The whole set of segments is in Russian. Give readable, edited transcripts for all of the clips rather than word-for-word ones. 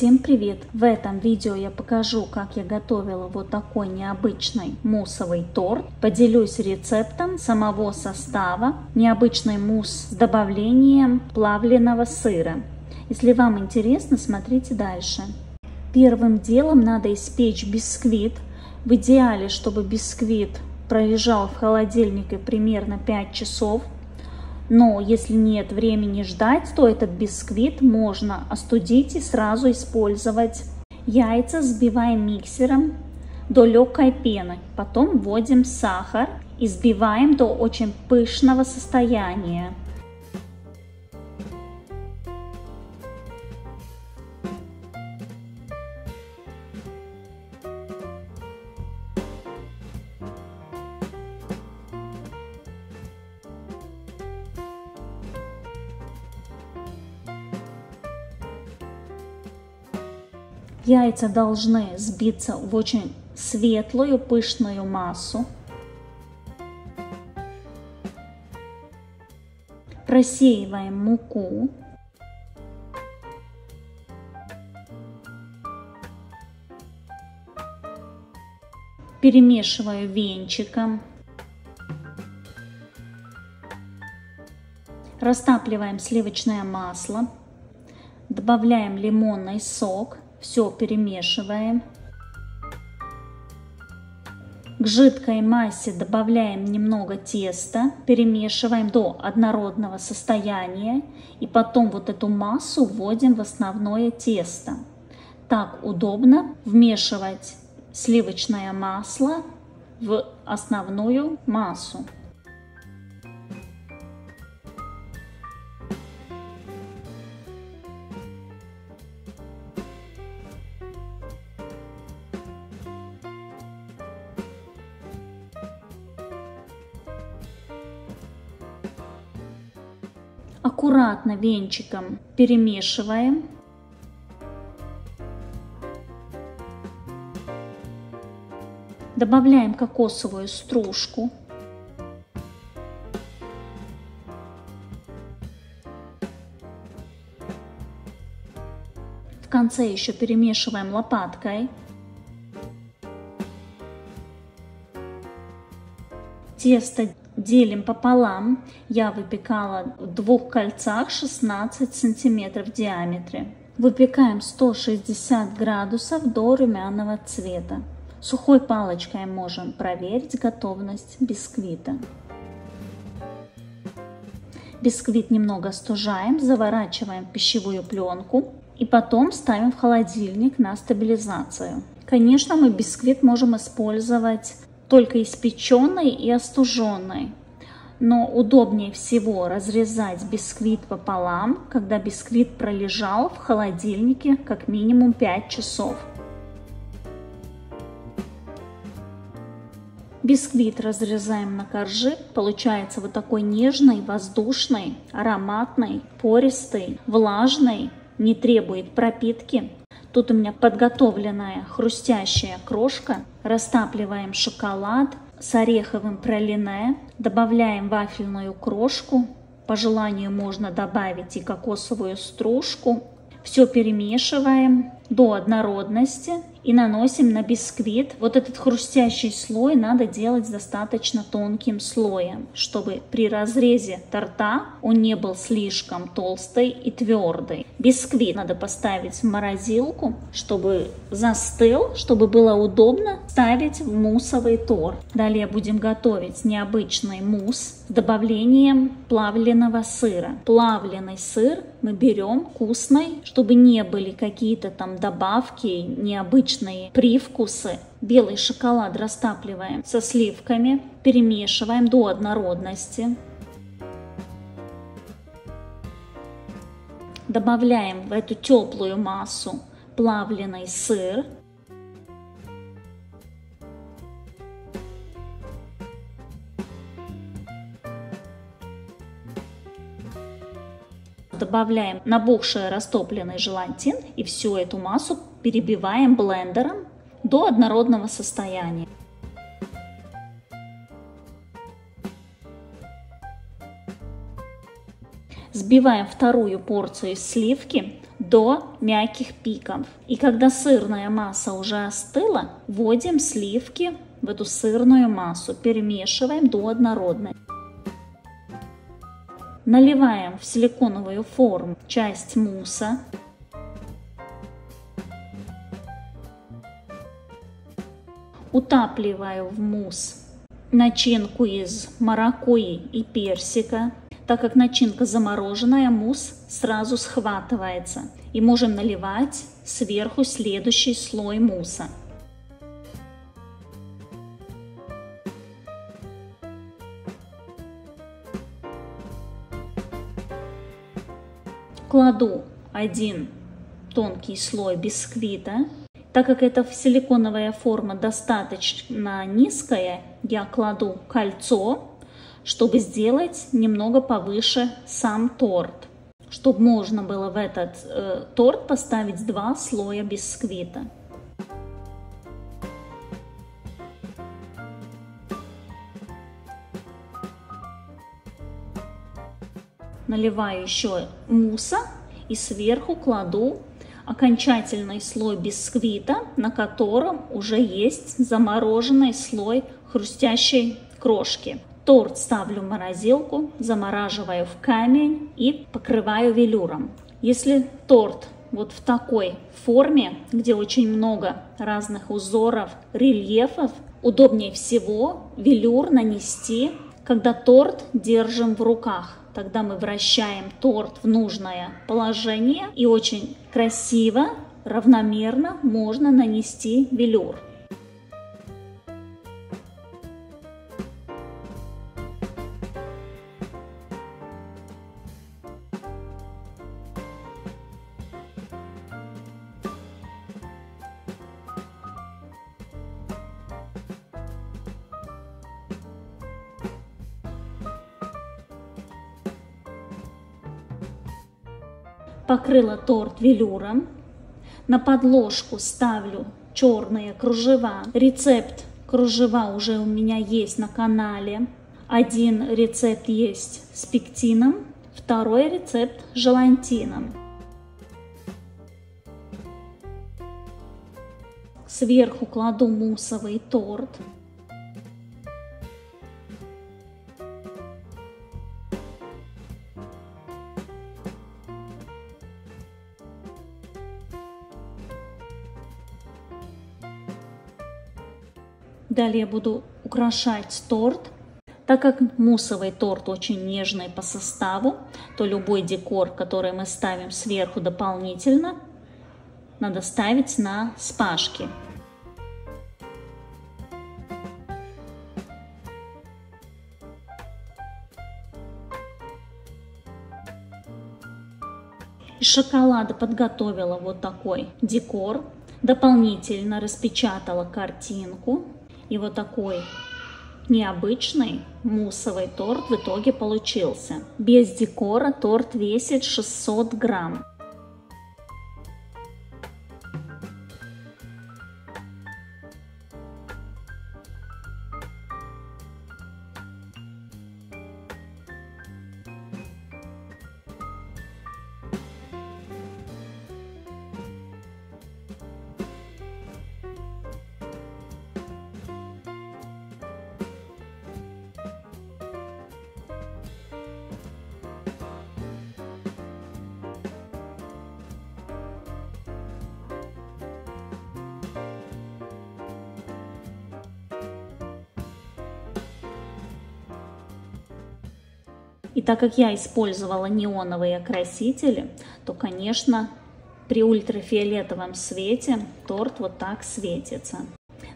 Всем привет! В этом видео я покажу, как я готовила вот такой необычный муссовый торт. Поделюсь рецептом самого состава. Необычный мусс с добавлением плавленного сыра. Если вам интересно, смотрите дальше. Первым делом надо испечь бисквит. В идеале, чтобы бисквит пролежал в холодильнике примерно 5 часов. Но если нет времени ждать, то этот бисквит можно остудить и сразу использовать. Яйца взбиваем миксером до легкой пены. Потом вводим сахар и взбиваем до очень пышного состояния. Яйца должны сбиться в очень светлую, пышную массу. Просеиваем муку. Перемешиваю венчиком. Растапливаем сливочное масло. Добавляем лимонный сок. Все перемешиваем. К жидкой массе добавляем немного теста, перемешиваем до однородного состояния и потом вот эту массу вводим в основное тесто. Так удобно вмешивать сливочное масло в основную массу. Аккуратно венчиком перемешиваем. Добавляем кокосовую стружку. В конце еще перемешиваем лопаткой. Тесто делим пополам. Я выпекала в 2 кольцах 16 сантиметров в диаметре. Выпекаем 160 градусов до румяного цвета. Сухой палочкой можем проверить готовность бисквита. Бисквит немного остужаем, заворачиваем в пищевую пленку и потом ставим в холодильник на стабилизацию. Конечно, мы бисквит можем использовать только испеченный и остуженный. Но удобнее всего разрезать бисквит пополам, когда бисквит пролежал в холодильнике как минимум 5 часов. Бисквит разрезаем на коржи. Получается вот такой нежный, воздушный, ароматный, пористый, влажный, не требует пропитки. Тут у меня подготовленная хрустящая крошка. Растапливаем шоколад с ореховым пралине. Добавляем вафельную крошку. По желанию можно добавить и кокосовую стружку. Все перемешиваем до однородности и наносим на бисквит. Вот этот хрустящий слой надо делать достаточно тонким слоем, чтобы при разрезе торта он не был слишком толстый и твердый. Бисквит надо поставить в морозилку, чтобы застыл, чтобы было удобно ставить в муссовый торт. Далее будем готовить необычный мусс с добавлением плавленного сыра. Плавленый сыр мы берем вкусный, чтобы не были какие-то там добавки, необычные привкусы. Белый шоколад растапливаем со сливками, перемешиваем до однородности. Добавляем в эту теплую массу плавленый сыр. Добавляем набухший растопленный желатин и всю эту массу перебиваем блендером до однородного состояния. Взбиваем вторую порцию сливки до мягких пиков. И когда сырная масса уже остыла, вводим сливки в эту сырную массу, перемешиваем до однородной. Наливаем в силиконовую форму часть мусса. Утапливаю в мусс начинку из маракуйи и персика. Так как начинка замороженная, мусс сразу схватывается. И можем наливать сверху следующий слой мусса. Кладу один тонкий слой бисквита. Так как эта силиконовая форма достаточно низкая, я кладу кольцо, чтобы сделать немного повыше сам торт, чтобы можно было в этот торт поставить 2 слоя бисквита. Наливаю еще мусса и сверху кладу окончательный слой бисквита, на котором уже есть замороженный слой хрустящей крошки. Торт ставлю в морозилку, замораживаю в камень и покрываю велюром. Если торт вот в такой форме, где очень много разных узоров, рельефов, удобнее всего велюр нанести, когда торт держим в руках. Тогда мы вращаем торт в нужное положение и очень красиво, равномерно можно нанести велюр. Покрыла торт велюром. На подложку ставлю черные кружева. Рецепт кружева уже у меня есть на канале. Один рецепт есть с пектином, второй рецепт с желантином. Сверху кладу муссовый торт. Далее буду украшать торт. Так как муссовый торт очень нежный по составу, то любой декор, который мы ставим сверху дополнительно, надо ставить на спашки. Из шоколада подготовила вот такой декор. Дополнительно распечатала картинку. И вот такой необычный муссовый торт в итоге получился. Без декора торт весит 600 грамм. И так как я использовала неоновые окрасители, то, конечно, при ультрафиолетовом свете торт вот так светится.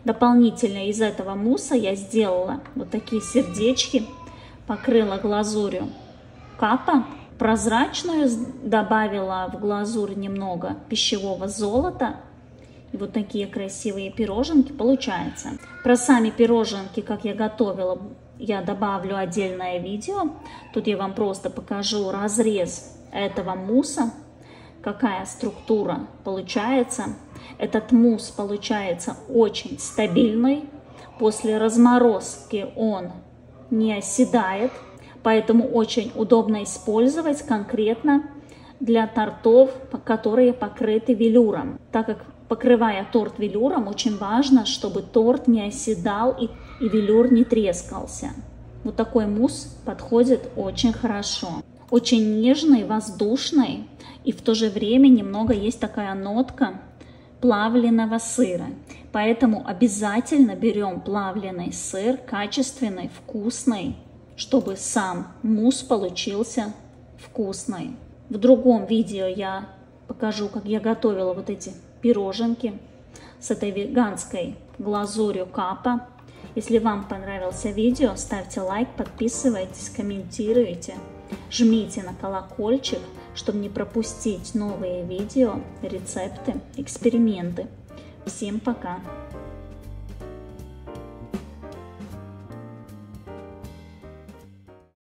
Дополнительно из этого мусса я сделала вот такие сердечки, покрыла глазурью капа, прозрачную, добавила в глазурь немного пищевого золота. И вот такие красивые пироженки получаются. Про сами пироженки, как я готовила, я добавлю отдельное видео. Тут я вам просто покажу разрез этого мусса, какая структура получается. Этот мусс получается очень стабильный. После разморозки он не оседает, поэтому очень удобно использовать конкретно для тортов, которые покрыты велюром. Так как, покрывая торт велюром, очень важно, чтобы торт не оседал и велюр не трескался. Вот такой мусс подходит очень хорошо. Очень нежный, воздушный, и в то же время немного есть такая нотка плавленного сыра. Поэтому обязательно берем плавленый сыр, качественный, вкусный, чтобы сам мусс получился вкусный. В другом видео я покажу, как я готовила вот эти пироженки с этой веганской глазурью капа. Если вам понравилось видео, ставьте лайк, подписывайтесь, комментируйте, жмите на колокольчик, чтобы не пропустить новые видео, рецепты, эксперименты. Всем пока!